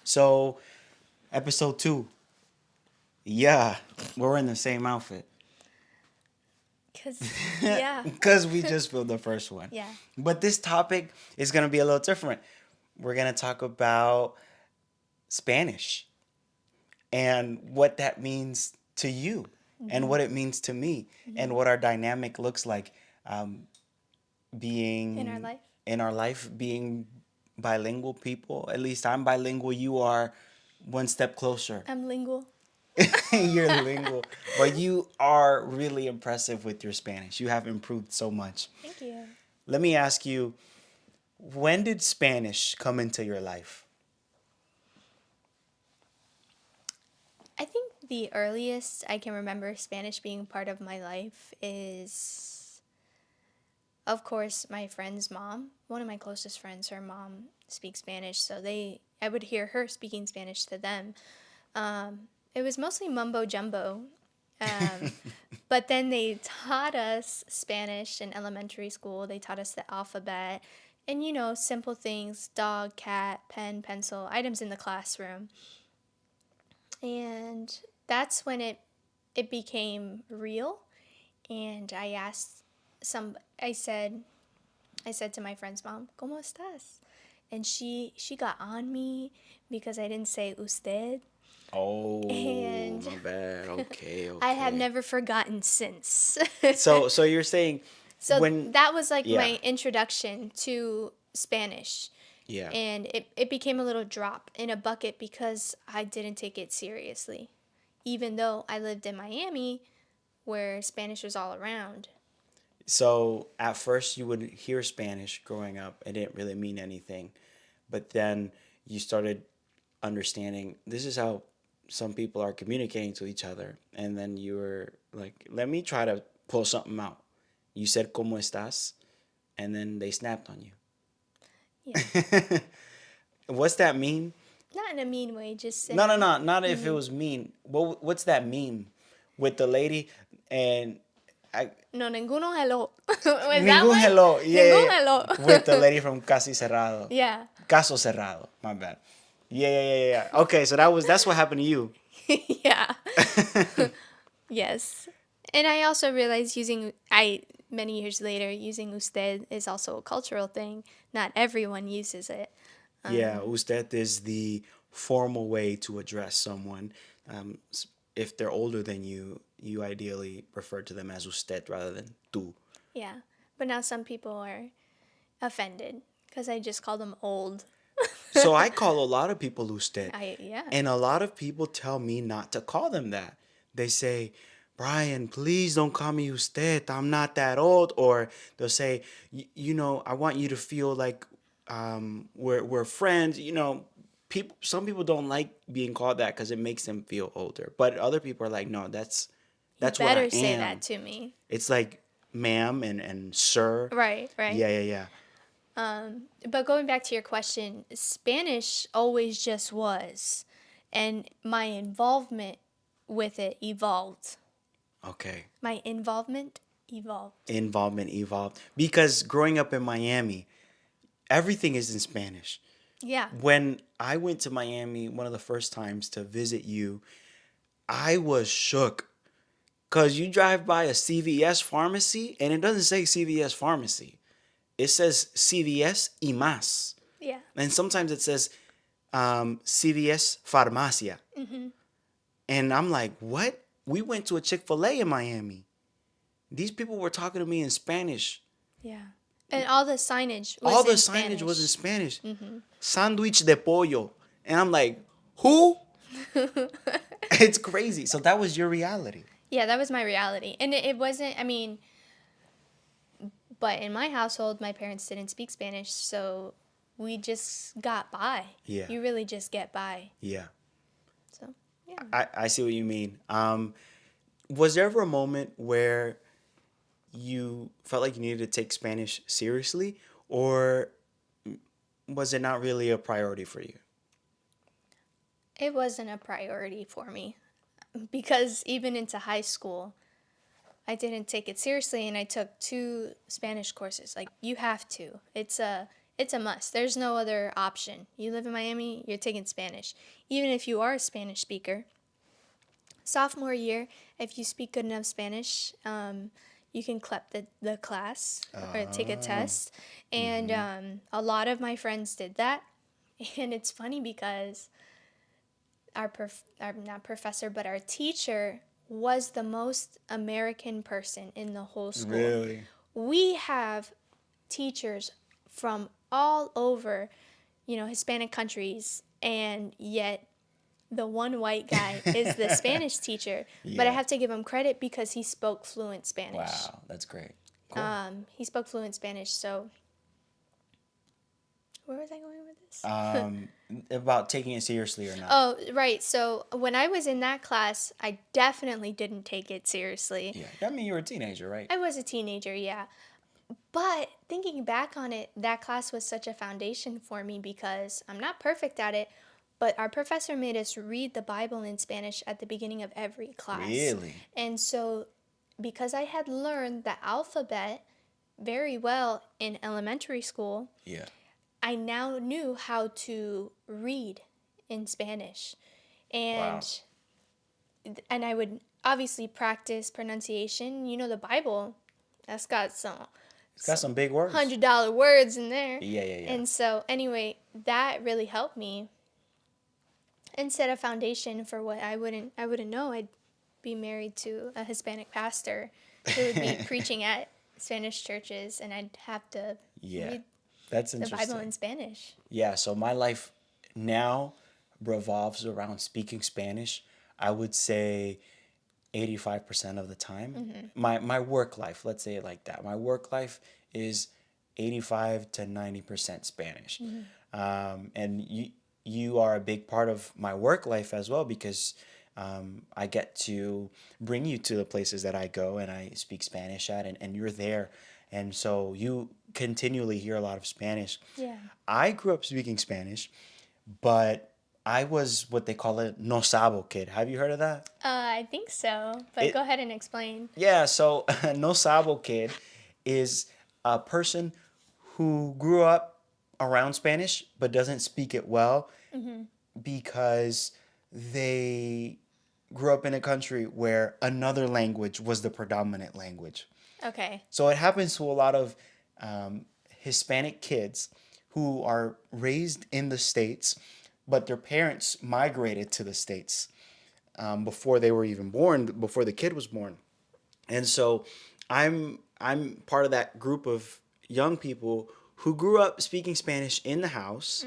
So, episode 2. Yeah, we're in the same outfit. Cause yeah, Because we just filmed the first one. yeah. But this topic is going to be a little different. We're going to talk about Spanish and what that means to you and what it means to me and what our dynamic looks like being In our life. in our life, being bilingual people. At least I'm bilingual. You are one step closer. I'm lingual. You're lingual. But you are really impressive with your Spanish. You have improved so much. Thank you. Let me ask you, when did Spanish come into your life? I think the earliest I can remember Spanish being part of my life is, of course, my friend's mom. One of my closest friends, her mom speaks Spanish, so I would hear her speaking Spanish to them. It was mostly mumbo jumbo. But then they taught us Spanish in elementary school. They taught us the alphabet and, simple things: dog, cat, pen, pencil, items in the classroom. And that's when it became real. And I said to my friend's mom, "¿Cómo estás?" And she got on me because I didn't say usted. Oh, And my bad. Okay, I have never forgotten since. So you're saying So when that was like yeah. my introduction to Spanish. Yeah. And it became a little drop in a bucket because I didn't take it seriously. Even though I lived in Miami where Spanish was all around. So at first you would hear Spanish growing up. It didn't really mean anything. But then you started understanding this is how some people are communicating to each other. And then you were like, let me try to pull something out. You said, ¿Cómo estás? And then they snapped on you. Yeah. What's that mean? Not in a mean way, just No, not if it was mean. What's that meme with the lady and I No, ninguno hello. Was that ningún one? hello, yeah, Ningún hello. with the lady from Casi Cerrado. Yeah. Caso Cerrado. My bad. Yeah. Okay, so that's what happened to you. Yeah. Yes. And I also realized many years later, using usted is also a cultural thing. Not everyone uses it. Yeah, usted is the formal way to address someone. If they're older than you, you ideally refer to them as usted rather than tú. Yeah. But now some people are offended because I just call them old. So I call a lot of people usted. Yeah. And a lot of people tell me not to call them that. They say, Bryan, please don't call me usted. I'm not that old. Or they'll say, I want you to feel like we're friends. Some people don't like being called that because it makes them feel older. But other people are like, no, that's You what I better say am. that to me. It's like ma'am and sir. Right. Yeah. But going back to your question, Spanish always just was. And my involvement with it evolved. Okay. My involvement evolved. Involvement evolved. Because growing up in Miami, everything is in Spanish. Yeah. When I went to Miami one of the first times to visit you, I was shook. Because you drive by a CVS pharmacy and it doesn't say CVS pharmacy. It says CVS y más. Yeah. And sometimes it says CVS farmacia. And I'm like, what? We went to a Chick-fil-A in Miami. These people were talking to me in Spanish. Yeah. And all the signage was All the in signage Spanish. was in Spanish. Sandwich de pollo. And I'm like, who? It's crazy. So that was your reality. Yeah, that was my reality. And it wasn't, but in my household, my parents didn't speak Spanish, so we just got by. Yeah. You really just get by. Yeah. So, yeah. I see what you mean. Was there ever a moment where you felt like you needed to take Spanish seriously, or was it not really a priority for you? It wasn't a priority for me because even into high school, I didn't take it seriously and I took 2 Spanish courses. Like, you have to. It's a It's a must. There's no other option. You live in Miami, you're taking Spanish. Even if you are a Spanish speaker, sophomore year, if you speak good enough Spanish, you can CLEP the class or take a Oh. test. And Mm-hmm. a lot of my friends did that. And it's funny because our not professor, but our teacher was the most American person in the whole school. Really? We have teachers from all over, Hispanic countries, and yet the one white guy is the Spanish teacher. But I Yeah. have to give him credit because he spoke fluent Spanish. Wow, that's great. Cool. He spoke fluent Spanish, so where was I going with this? About taking it seriously or not. Oh, right. So when I was in that class, I definitely didn't take it seriously. Yeah. I mean, you were a teenager, right? I was a teenager, yeah. But thinking back on it, that class was such a foundation for me because I'm not perfect at it, but our professor made us read the Bible in Spanish at the beginning of every class. Really? And so, because I had learned the alphabet very well in elementary school, Yeah. I now knew how to read in Spanish. Wow. And I would obviously practice pronunciation. The Bible, that's got It's got some big words. $100 words in there. Yeah, yeah, yeah. And so anyway, that really helped me and set a foundation for what I wouldn't know. I'd be married to a Hispanic pastor who would be preaching at Spanish churches, and I'd have to Yeah. read That's the Bible interesting. in Spanish. Yeah, so my life now revolves around speaking Spanish. I would say 85% of the time. My work life, let's say it like that. My work life is 85 to 90% Spanish. And you are a big part of my work life as well because I get to bring you to the places that I go and I speak Spanish at, and you're there. And so you continually hear a lot of Spanish. Yeah. I grew up speaking Spanish, but I was what they call a no sabo kid. Have you heard of that? I think so, but It, go ahead and explain. yeah, so a no sabo kid is a person who grew up around Spanish but doesn't speak it well because they grew up in a country where another language was the predominant language. Okay. So it happens to a lot of Hispanic kids who are raised in the States, but their parents migrated to the States before they were even born, before the kid was born. And so I'm part of that group of young people who grew up speaking Spanish in the house,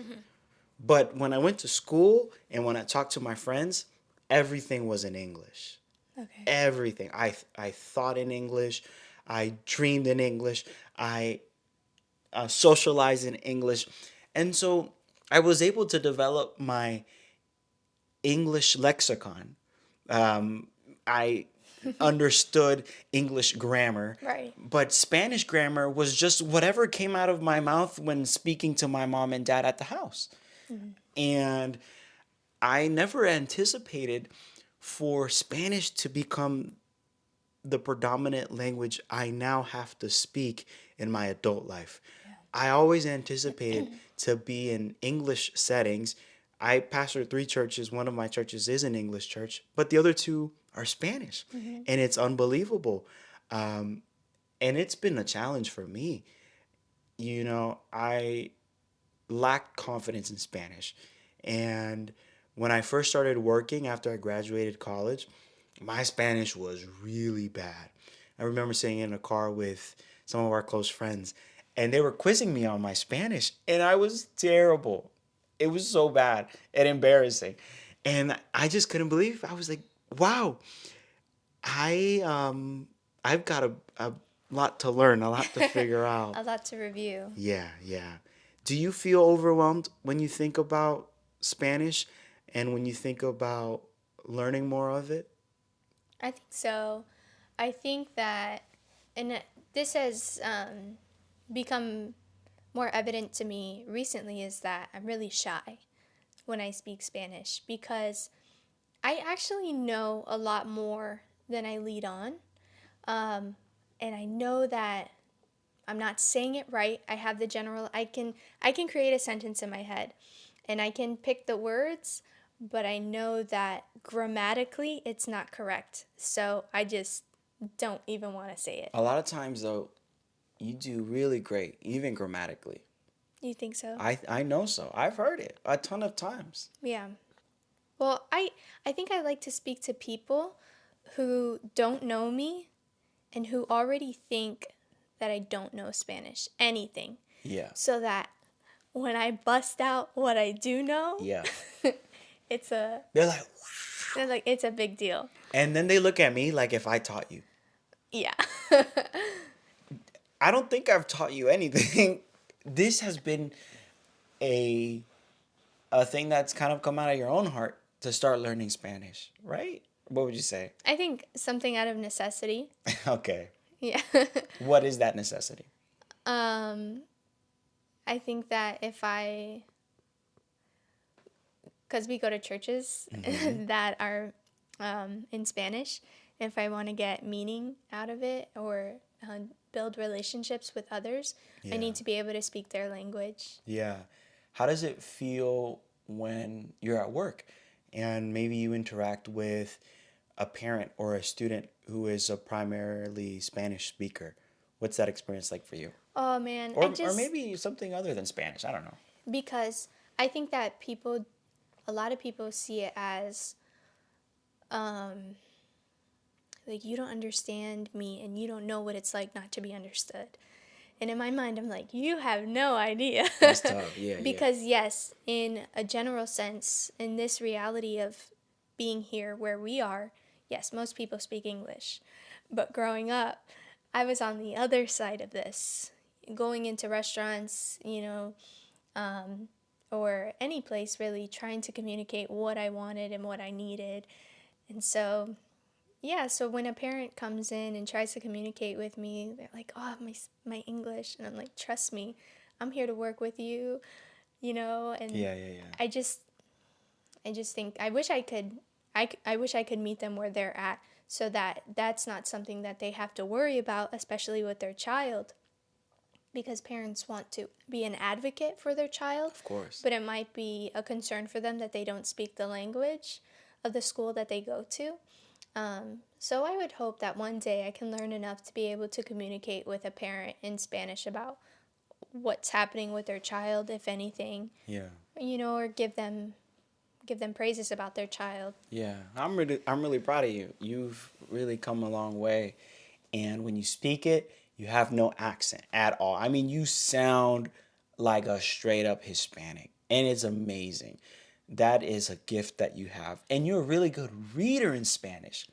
but when I went to school and when I talked to my friends, everything was in English. Okay. Everything. I thought in English. I dreamed in English. I socialized in English. And so I was able to develop my English lexicon. I understood English grammar, Right. but Spanish grammar was just whatever came out of my mouth when speaking to my mom and dad at the house. And I never anticipated for Spanish to become the predominant language I now have to speak in my adult life. I always anticipated to be in English settings. I pastor 3 churches. One of my churches is an English church, but the other 2 are Spanish. And it's unbelievable. And it's been a challenge for me. I lacked confidence in Spanish. And when I first started working after I graduated college, my Spanish was really bad. I remember sitting in a car with some of our close friends, and they were quizzing me on my Spanish, and I was terrible. It was so bad and embarrassing. And I just couldn't believe. I was like, wow, I've got a lot to learn, a lot to figure out. A lot to review. Yeah, yeah. Do you feel overwhelmed when you think about Spanish and when you think about learning more of it? I think so. I think that, this has become more evident to me recently, is that I'm really shy when I speak Spanish because I actually know a lot more than I lead on. And I know that I'm not saying it right. I have the general, I can create a sentence in my head and I can pick the words, but I know that grammatically it's not correct. So I just don't even want to say it. A lot of times, though, you do really great, even grammatically. You think so? I know so. I've heard it a ton of times. Yeah. Well, I think I like to speak to people who don't know me and who already think that I don't know Spanish, anything, Yeah. so that when I bust out what I do know, Yeah. it's a They're like, they're like it's a big deal. and then they look at me like if I taught you. Yeah. I don't think I've taught you anything. This has been a a thing that's kind of come out of your own heart to start learning Spanish, right? What would you say? I think something out of necessity. Okay. Yeah. What is that necessity? um I think that if I, because we go to churches that are in Spanish, if I want to get meaning out of it or build relationships with others, I Yeah. need to be able to speak their language. Yeah. How does it feel when you're at work and maybe you interact with a parent or a student who is a primarily Spanish speaker? What's that experience like for you? Oh man, Or maybe something other than Spanish. I don't know. because I think that a lot of people see it as like, you don't understand me and you don't know what it's like not to be understood. And in my mind, I'm like, you have no idea. That's tough. Yeah, yeah. Because, yes, in a general sense, in this reality of being here where we are, yes, most people speak English. But growing up, I was on the other side of this, going into restaurants, or any place really, trying to communicate what I wanted and what I needed. And so, yeah, so when a parent comes in and tries to communicate with me, they're like, "Oh, my English," and I'm like, "Trust me, I'm here to work with you," And Yeah, yeah, yeah. I just think I wish I could, I wish I could meet them where they're at, so that that's not something that they have to worry about, especially with their child, because parents want to be an advocate for their child, Of course. but it might be a concern for them that they don't speak the language of the school that they go to. So I would hope that one day I can learn enough to be able to communicate with a parent in Spanish about what's happening with their child, if anything, Yeah. or give them praises about their child. Yeah. I'm really proud of you. You've really come a long way. And when you speak it, you have no accent at all. I mean, you sound like a straight up Hispanic, and it's amazing. That is a gift that you have. And you're a really good reader in Spanish.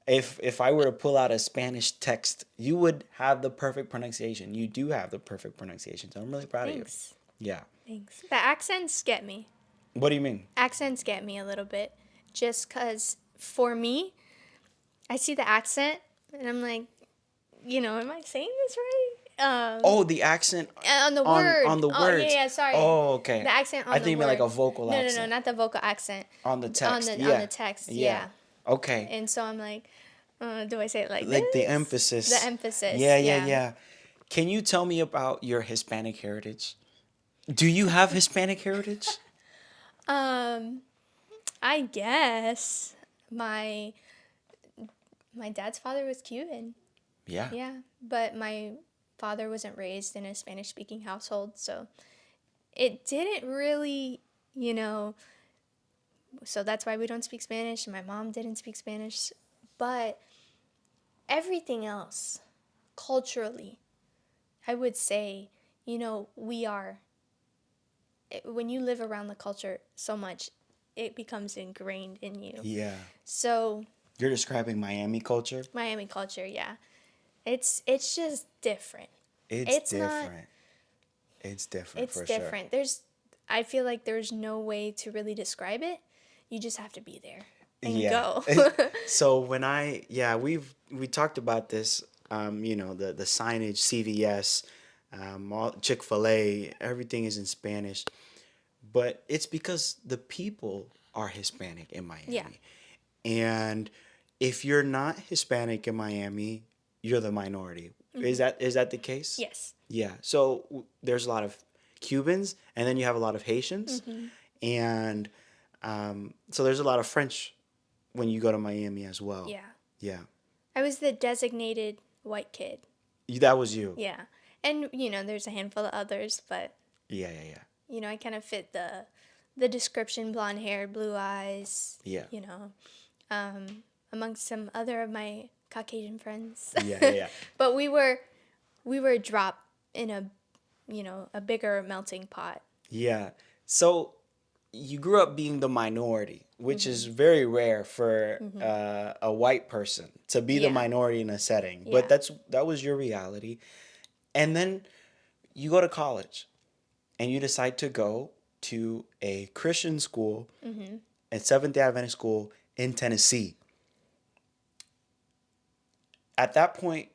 If I were to pull out a Spanish text, you would have the perfect pronunciation. You do have the perfect pronunciation. So I'm really proud of you. Thanks. Yeah. Thanks. The accents get me. What do you mean? Accents get me a little bit. Just because for me, I see the accent and I'm like, am I saying this right? Oh, the accent On the word. on the Oh, words. yeah, sorry. Oh, okay. The accent on I the think you meant like word. a vocal No, accent. not the vocal accent. On the text. On Yeah. the text, Yeah. yeah. Okay. And so I'm like, do I say it like Like the this? emphasis. The emphasis. Yeah, yeah, yeah. Can you tell me about your Hispanic heritage? Do you have Hispanic heritage? I guess my dad's father was Cuban. Yeah. Yeah, but my father wasn't raised in a Spanish speaking household, so it didn't really, so that's why we don't speak Spanish, and my mom didn't speak Spanish. But everything else, culturally, I would say, we are, when you live around the culture so much, it becomes ingrained in you. Yeah. So You're describing Miami culture? Miami culture, yeah. It's just different. It's not- different. It's different It's for different. I feel like there's no way to really describe it. You just have to be there and go. So we talked about this, the signage, CVS, Chick-fil-A, everything is in Spanish. But it's because the people are Hispanic in Miami. Yeah. And if you're not Hispanic in Miami, you're the minority. Is that the case? Yes. Yeah. So there's a lot of Cubans, and then you have a lot of Haitians, Hmm. and so there's a lot of French when you go to Miami as well. Yeah. Yeah. I was the designated white kid. That was you. Yeah. And, there's a handful of others, but, Yeah, yeah, yeah. I kind of fit the description: blonde hair, blue eyes, Yeah. amongst some other of my Caucasian friends. Yeah, yeah, yeah. But we were a drop in a bigger melting pot. Yeah. So you grew up being the minority, which is very rare for a white person to be the Yeah. minority in a setting. But Yeah. that was your reality. And then you go to college and you decide to go to a Christian school, a Seventh Day Adventist school in Tennessee. At that point,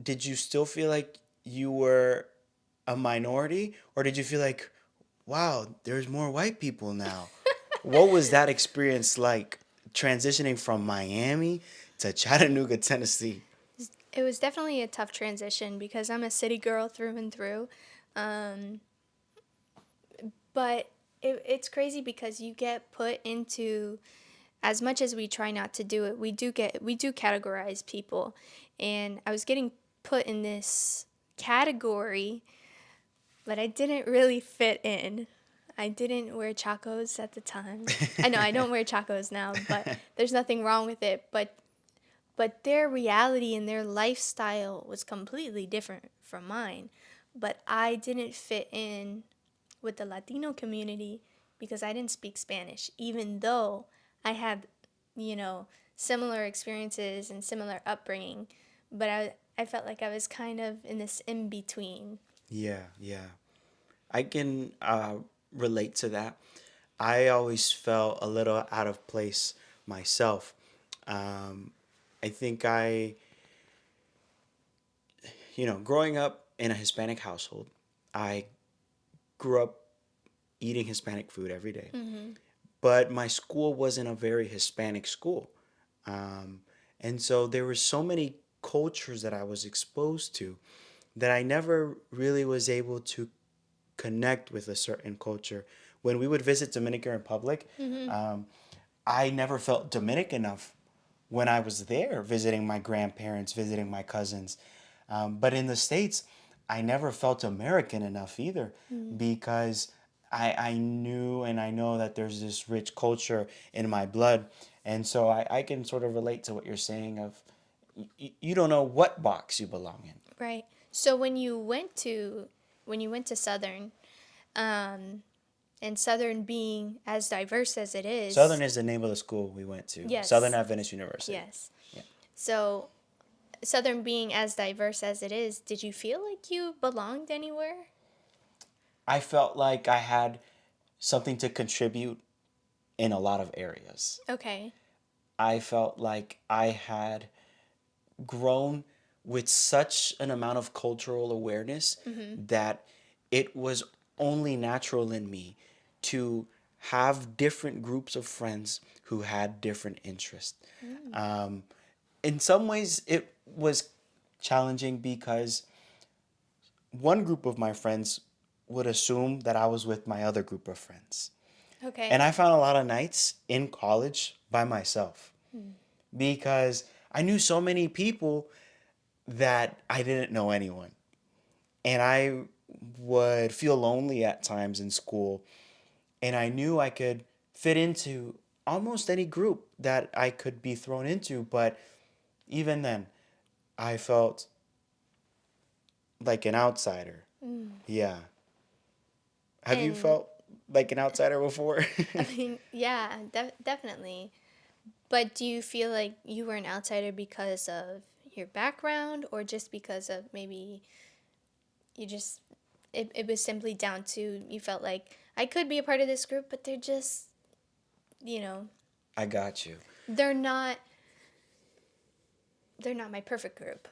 did you still feel like you were a minority, or did you feel like, wow, there's more white people now? What was that experience like, transitioning from Miami to Chattanooga, Tennessee? It was definitely a tough transition because I'm a city girl through and through. Um, but it's crazy because you get put into, as much as we try not to do it, we do categorize people. And I was getting put in this category, but I didn't really fit in. I didn't wear chacos at the time. I know I don't wear chacos now, but there's nothing wrong with it. But their reality and their lifestyle was completely different from mine. But I didn't fit in with the Latino community because I didn't speak Spanish, even though I had, similar experiences and similar upbringing. But I felt like I was kind of in this in between. Yeah, yeah. I can relate to that. I always felt a little out of place myself. Um, I think growing up in a Hispanic household, I grew up eating Hispanic food every day. Mm-hmm. But my school wasn't a very Hispanic school. Um, and so there were so many cultures that I was exposed to that I never really was able to connect with a certain culture. When we would visit Dominican Republic, Mm-hmm. um, I never felt Dominican enough when I was there visiting my grandparents, visiting my cousins. But in the States, I never felt American enough either because I knew and I know that there's this rich culture in my blood. And so I can sort of relate to what you're saying of you don't know what box you belong in. Right. So when you went to Southern, um, and Southern being as diverse as it Southern is, is the name of the school we went to, Southern yes, Adventist University. yes. Yeah. So Southern being as diverse as it is, did you feel like you belonged anywhere? I felt like I had something to contribute in a lot of areas. Okay. I felt like I had grown with such an amount of cultural awareness Mm-hmm. that it was only natural in me to have different groups of friends who had different interests. Mm. Um, in some ways, it was challenging because one group of my friends would assume that I was with my other group of friends. And Okay. I found a lot of nights in college by myself Mm. because I knew so many people that I didn't know anyone. And I would feel lonely at times in school. And I knew I could fit into almost any group that I could be thrown into. But even then, I felt like an outsider. Mm. Yeah. Have you And felt like an outsider before? I mean, yeah, definitely. But do you feel like you were an outsider because of your background or just because of maybe you just it was simply down to you felt like I could be a part of this group, but they're just, you know, I got you. they're not they're not my perfect group.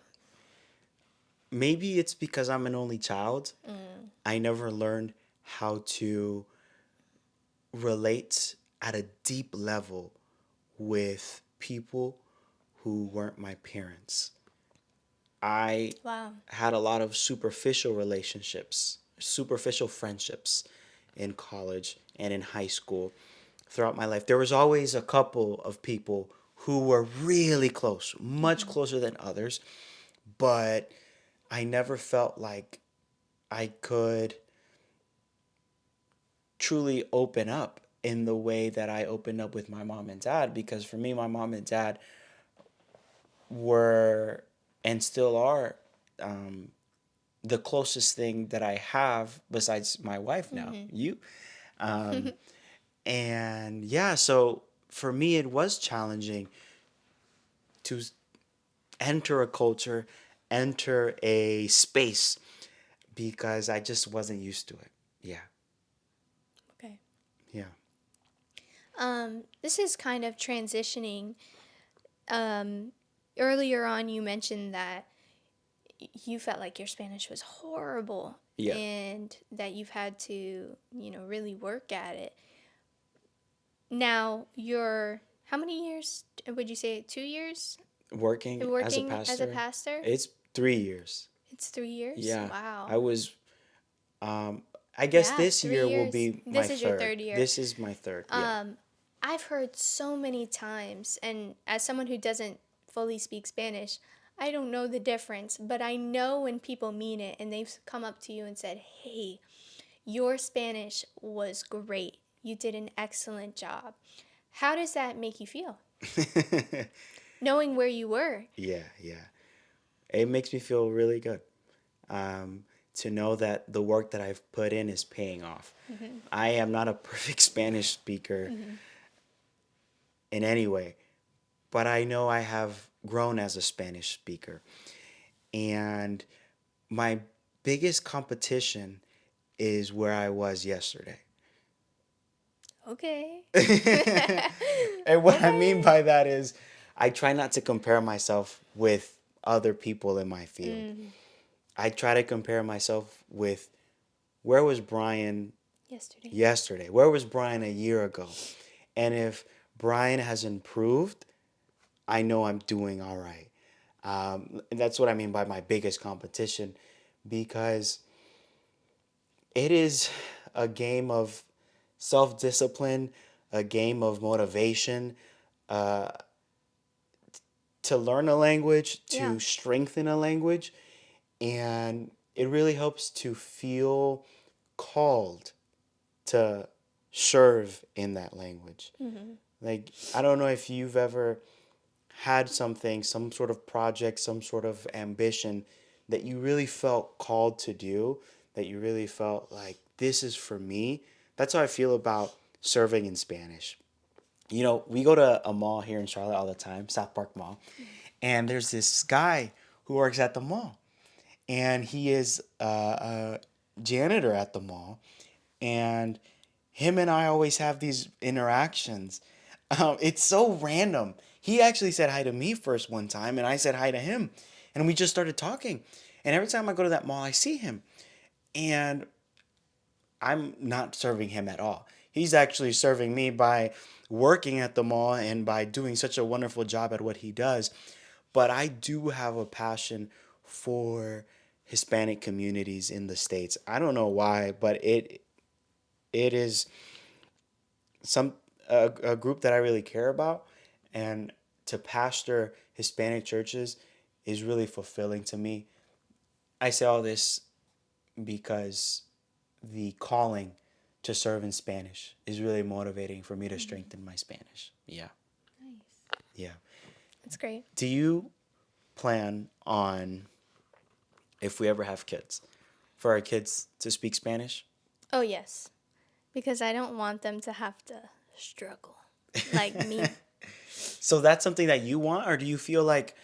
Maybe it's because I'm an only child. Mm. I never learned how to relate at a deep level with people who weren't my parents. I Wow. had a lot of superficial relationships, superficial friendships in college and in high school throughout my life. There was always a couple of people who were really close, much closer than others, but I never felt like I could truly open up in the way that I opened up with my mom and dad, because for me, my mom and dad were and still are um, the closest thing that I have besides my wife now, you. Um, and yeah, so for me, it was challenging to enter a culture, enter a space, because I just wasn't used to it. Yeah, Okay. yeah, This is kind of transitioning. Um, Earlier on, you mentioned that you felt like your Spanish was horrible yeah. and that you've had to, really work at it. Now, how many years would you say? 2 years Working as a working as a pastor, pastor? it's 3 years. It's 3 years? Yeah, Wow. I was. Um, I guess Yeah, this three year will years. be my This is your third. third year. This is my third. Yeah. Um, I've heard so many times, and as someone who doesn't fully speak Spanish, I don't know the difference, but I know when people mean it and they've come up to you and said, "Hey, your Spanish was great. You did an excellent job." How does that make you feel? Knowing where you were. Yeah, yeah. It makes me feel really good to know that the work that I've put in is paying off. I am not a perfect Spanish speaker in any way, but I know I have grown as a Spanish speaker. And my biggest competition is where I was yesterday. Okay. And what I mean Okay. by that is I try not to compare myself with other people in my field. Mm, I try to compare myself with where was Bryan yesterday. yesterday? Where was Bryan a year ago? And if Bryan has improved, I know I'm doing all right. And that's what I mean by my biggest competition, because it is a game of self discipline, a game of motivation, uh, to learn a language, Yeah. to strengthen a language. And it really helps to feel called to serve in that language. Mm-hmm. Like, I don't know if you've ever had something, some sort of project, some sort of ambition that you really felt called to do, that you really felt like this is for me. That's how I feel about serving in Spanish. You know, we go to a mall here in Charlotte all the time, South Park Mall, and there's this guy who works at the mall, and he is a janitor at the mall, and him and I always have these interactions. It's so random. He actually said hi to me first one time, and I said hi to him, and we just started talking. And every time I go to that mall, I see him, and I'm not serving him at all. He's actually serving me by working at the mall and by doing such a wonderful job at what he does. But I do have a passion for Hispanic communities in the States. I don't know why, but it is some a group that I really care about, and to pastor Hispanic churches is really fulfilling to me. I say all this because the calling to serve in Spanish is really motivating for me to strengthen my Spanish. Yeah. Nice. Yeah. That's great. Do you plan on, if we ever have kids, for our kids to speak Spanish? Oh, yes. Because I don't want them to have to struggle like me. So that's something that you want, or do you feel like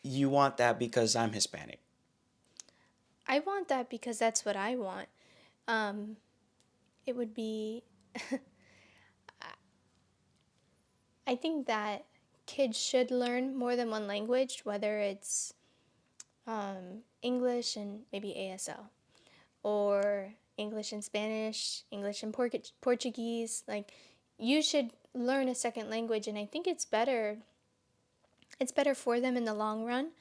you want that because I'm Hispanic? I want that because that's what I want. Um, it would be, I think that kids should learn more than one language, whether it's English and maybe ASL, or English and Spanish, English and Portuguese. Like, you should learn a second language, and I think it's better for them in the long run.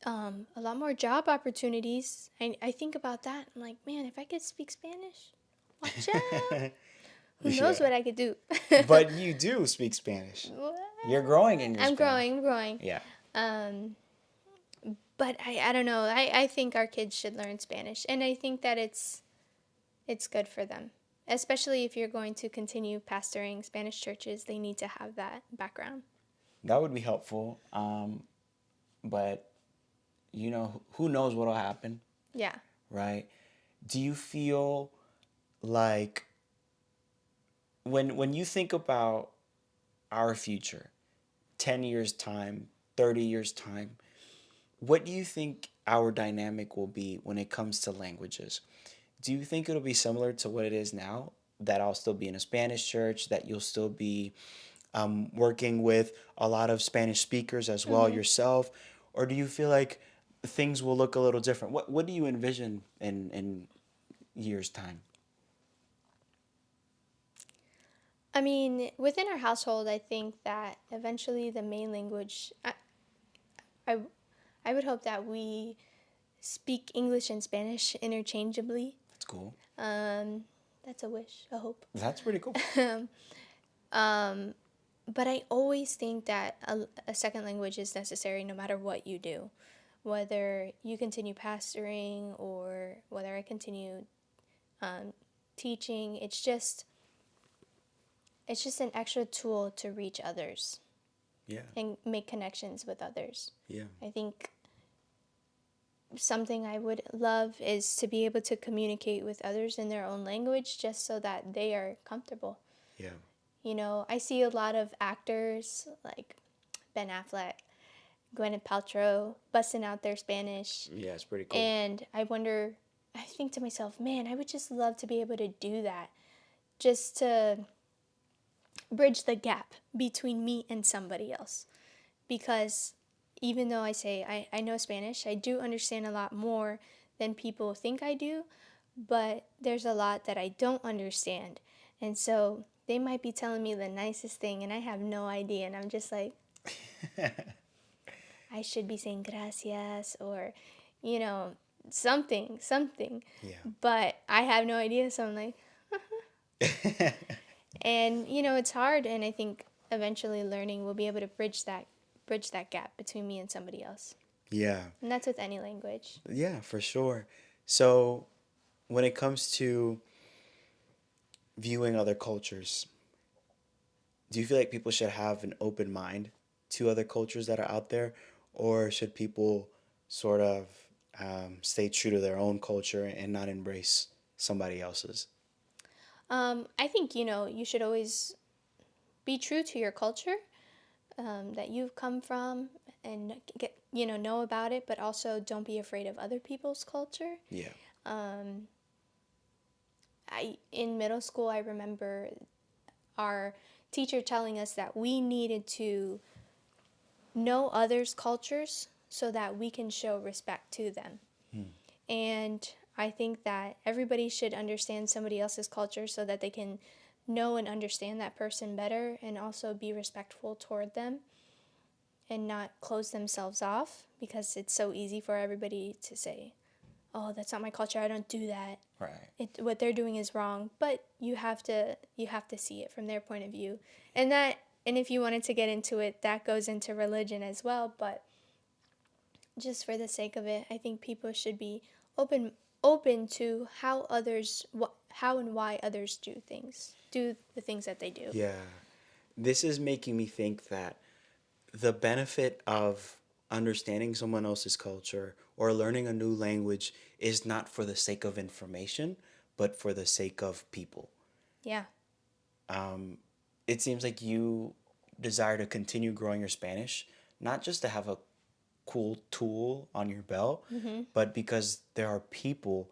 A lot more job opportunities. I think about that. I'm like, man, if I could speak Spanish, watch out. Who knows Yeah. what I could do? But you do speak Spanish. Well, You're growing in your I'm Spanish. growing, growing. Yeah. Um, but I don't know. I think our kids should learn Spanish, and I think that it's good for them, especially if you're going to continue pastoring Spanish churches. They need to have that background. That would be helpful. But who knows what'll happen, Yeah. right? Do you feel like when you think about our future, 10 years time, 30 years time, what do you think our dynamic will be when it comes to languages? Do you think it'll be similar to what it is now? That I'll still be in a Spanish church, that you'll still be working with a lot of Spanish speakers as well hmm yourself? Or do you feel like things will look a little different? What do you envision in years' time? I mean, within our household, I think that eventually the main language, I, I would hope that we speak English and Spanish interchangeably. That's cool. Um, that's a wish, a hope. That's pretty cool. um, but I always think that a second language is necessary no matter what you do. Whether you continue pastoring or whether I continue teaching, it's just an extra tool to reach others Yeah. and make connections with others. Yeah. I think something I would love is to be able to communicate with others in their own language just so that they are comfortable. Yeah. I see a lot of actors like Ben Affleck, Gwyneth Paltrow busting out their Spanish, Yeah, it's pretty cool. and I think to myself, man, I would just love to be able to do that, just to bridge the gap between me and somebody else. Because even though I say I know Spanish, I do understand a lot more than people think I do, but there's a lot that I don't understand. And so they might be telling me the nicest thing and I have no idea. And I'm just like, I should be saying gracias or, you know, something. Yeah. But I have no idea. So I'm like, and, it's hard. And I think eventually learning will be able to bridge that gap between me and somebody else. Yeah. And that's with any language. Yeah, for sure. So, when it comes to viewing other cultures, do you feel like people should have an open mind to other cultures that are out there, or should people sort of stay true to their own culture and not embrace somebody else's? I think, you should always be true to your culture that you've come from and know about it, but also don't be afraid of other people's culture. Yeah. Um, in middle school, I remember our teacher telling us that we needed to know others' cultures so that we can show respect to them. And I think that everybody should understand somebody else's culture so that they can know and understand that person better and also be respectful toward them and not close themselves off, because it's so easy for everybody to say, oh, that's not my culture, I don't do that. Right. What they're doing is wrong, but you have to see it from their point of view. And if you wanted to get into it, that goes into religion as well, but just for the sake of it, I think people should be open to how and why others do the things that they do. Yeah. This is making me think that the benefit of understanding someone else's culture or learning a new language is not for the sake of information, but for the sake of people. Yeah. It seems like you desire to continue growing your Spanish, not just to have a cool tool on your belt, but because there are people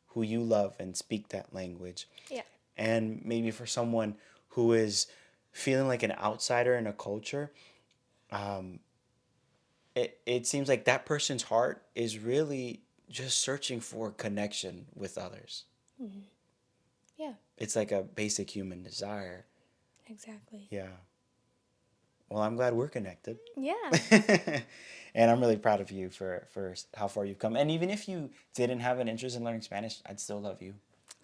who you love and speak that language. Yeah. And maybe for someone who is feeling like an outsider in a culture, it seems like that person's heart is really just searching for connection with others. Yeah. It's like a basic human desire. Exactly. Yeah. Well, I'm glad we're connected. Yeah. And I'm really proud of you for how far you've come. And even if you didn't have an interest in learning Spanish, I'd still love you.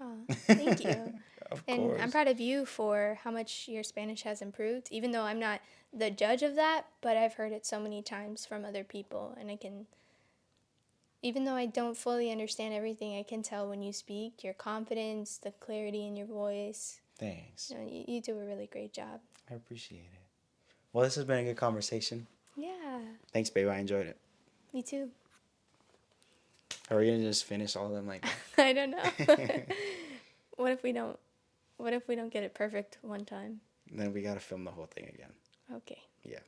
Oh, thank you. Of And I'm course. proud of you for how much your Spanish has improved, even though I'm not the judge of that, but I've heard it so many times from other people. And I can, even though I don't fully understand everything, I can tell when you speak, your confidence, the clarity in your voice. Thanks. You do a really great job. I appreciate it. Well, this has been a good conversation. Yeah, Thanks, babe. I enjoyed it. me too. Are we gonna just finish all of them like I don't know. What if we don't? What if we don't get it perfect one time? then we gotta film the whole thing again. Okay. Yeah.